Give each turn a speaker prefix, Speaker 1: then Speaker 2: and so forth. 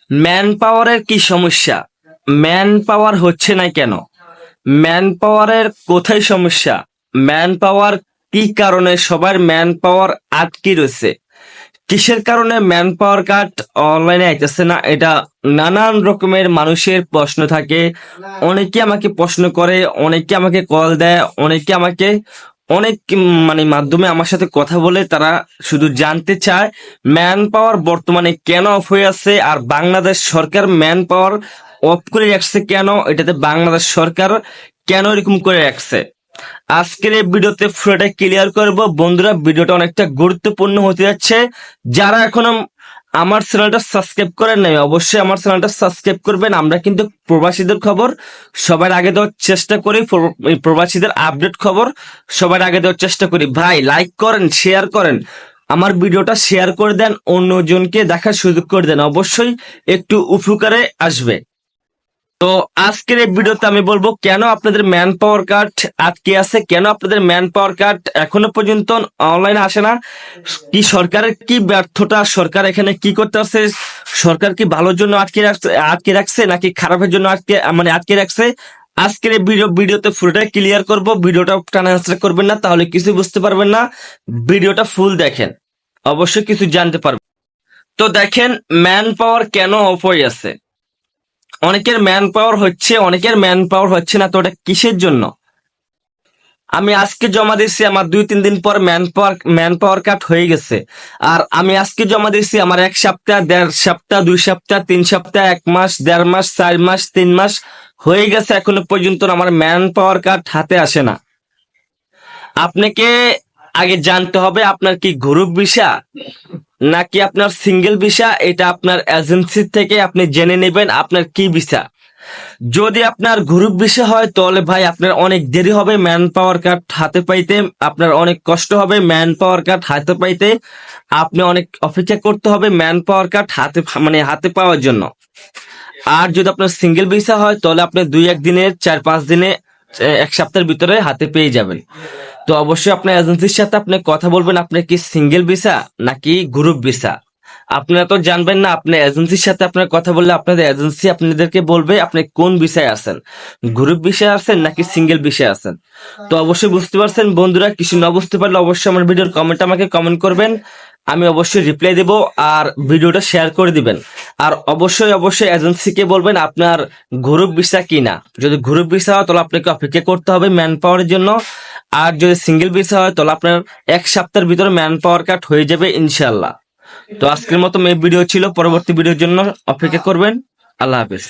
Speaker 1: Man পাওয়ারের কি সমস্যা? ম্যান পাওয়ার হচ্ছে না কেন? ম্যান পাওয়ারের কোথায় সমস্যা? ম্যান পাওয়ার কি কারণে সবার ম্যান পাওয়ার আটকে রয়েছে? কিসের কারণে ম্যান পাওয়ার কাট অনলাইনে আইতেছে না? এটা নানান রকমের মানুষের প্রশ্ন থাকে। অনেকে আমাকে প্রশ্ন করে, অনেকে আমাকে কল দেয়, অনেকে আমাকে অনেক মানে মাধ্যমে আমার সাথে কথা বলে তারা শুধু জানতে চায় ম্যান পাওয়ার বর্তমানে কেন অফ হয়ে আছে, আর বাংলাদেশ সরকার ম্যান পাওয়ার অফ করে রাখছে কেন, এটাতে বাংলাদেশ সরকার কেন এরকম করে রাখছে। আজকের এই ভিডিওতে পুরোটা ক্লিয়ার করব বন্ধুরা। ভিডিওটা অনেকটা গুরুত্বপূর্ণ হতে যাচ্ছে। যারা এখনো আমার চ্যানেলটা সাবস্ক্রাইব করেন নাই, অবশ্যই আমার চ্যানেলটা সাবস্ক্রাইব করবেন। আমরা কিন্তু প্রবাসীদের খবর সবার আগে দেওয়ার চেষ্টা করি, প্রবাসীদের আপডেট খবর সবার আগে দেওয়ার চেষ্টা করি। ভাই লাইক করেন, শেয়ার করেন, আমার ভিডিওটা শেয়ার করে দেন, অন্যজনকে দেখার সুযোগ করে দেন, অবশ্যই একটু উপকারে আসবে। তো আজকের এই ভিডিওতে আমি বলবো কেন আপনাদের ম্যান পাওয়ার কার্ড আটকে আছে, কেন আপনাদের ম্যান পাওয়ার কার্ড এখনো পর্যন্ত অনলাইনে আসে না, কি সরকারের কি ব্যর্থতা, সরকার এখানে কি করতে আসছে, সরকার কি ভালোর জন্য আটকে রাখছে নাকি খারাপের জন্য আটকে রাখছে। আজকের এই ভিডিওতে পুরোটাই ক্লিয়ার করব। ভিডিওটা টানা হেঁচড়া করবেন না, তাহলে কিছু বুঝতে পারবেন না। ভিডিওটা ফুল দেখেন, অবশ্যই কিছু জানতে পারবেন। তো দেখেন ম্যান পাওয়ার কেন অফ হয়ে আছে। অনেকের ম্যান পাওয়ার হচ্ছে, অনেকের ম্যান পাওয়ার হচ্ছে না। তো ওটা কিসের জন্য? আমি আজকে জমা দিচ্ছি, আমার 2-3 দিন পর ম্যান পাওয়ার কাট হয়ে গেছে। আর আমি আজকে জমা দিচ্ছি, আমার 1 সপ্তাহ, 1.5 সপ্তাহ, 2 সপ্তাহ, 3 সপ্তাহ, 1 মাস, 1.5 মাস, 4 মাস, 3 মাস হয়ে গেছে, এখনো পর্যন্ত আমার ম্যান পাওয়ার কাট হাতে আসে না। আপনাকে আগে জানতে হবে আপনার কি গ্রুপ ভিসা নাকি আপনার সিঙ্গেল ভিসা। এটা আপনার এজেন্সি থেকে আপনি জেনে নেবেন আপনার কি ভিসা। যদি আপনার গ্রুপ ভিসা হয় তাহলে ভাই আপনার অনেক দেরি হবে ম্যান পাওয়ার কার্ড হাতে পাইতে, আপনার অনেক কষ্ট হবে ম্যান পাওয়ার কার্ড হাতে পাইতে, আপনি অনেক অপেক্ষা করতে হবে ম্যান পাওয়ার কার্ড হাতে পাওয়ার জন্য। আর যদি আপনার সিঙ্গেল ভিসা হয় তাহলে আপনি 2-1 দিনের, 4-5 দিনে, 1 সপ্তাহের ভিতরে হাতে পেয়ে যাবেন। তো অবশ্যই আপনার এজেন্সির সাথে আপনি কথা বলবেন আপনার কি সিঙ্গেল ভিসা নাকি গ্রুপ ভিসা। আপনারা তো জানবেন না, আপনার এজেন্সির সাথে আপনার কথা বললে আপনাদের এজেন্সি আপনাদেরকে বলবে আপনি কোন ভিসায় আছেন, গ্রুপ ভিসায় আছেন নাকি সিঙ্গেল ভিসায় আছেন। তো অবশ্যই বুঝতে পারছেন বন্ধুরা। কিছু না বুঝতে পারলে অবশ্যই আমার ভিডিওর আমাকে কমেন্ট করবেন, আমি অবশ্যই রিপ্লাই দেব। আর ভিডিওটা শেয়ার করে দিবেন। আর অবশ্যই এজেন্সিকে বলবেন আপনার গ্রুপ ভিসা কিনা। যদি গ্রুপ ভিসা হয় তাহলে আপনাকে অপেক্ষা করতে হবে ম্যান পাওয়ারের জন্য। আর যদি সিঙ্গেল ভিসা হয় তাহলে আপনার 1 সপ্তাহের ভিতরে ম্যান পাওয়ার কাট হয়ে যাবে ইনশাল্লাহ। তো আজকের মতো এই ভিডিও ছিল, পরবর্তী ভিডিওর জন্য অপেক্ষা করবেন। আল্লাহ হাফেজ।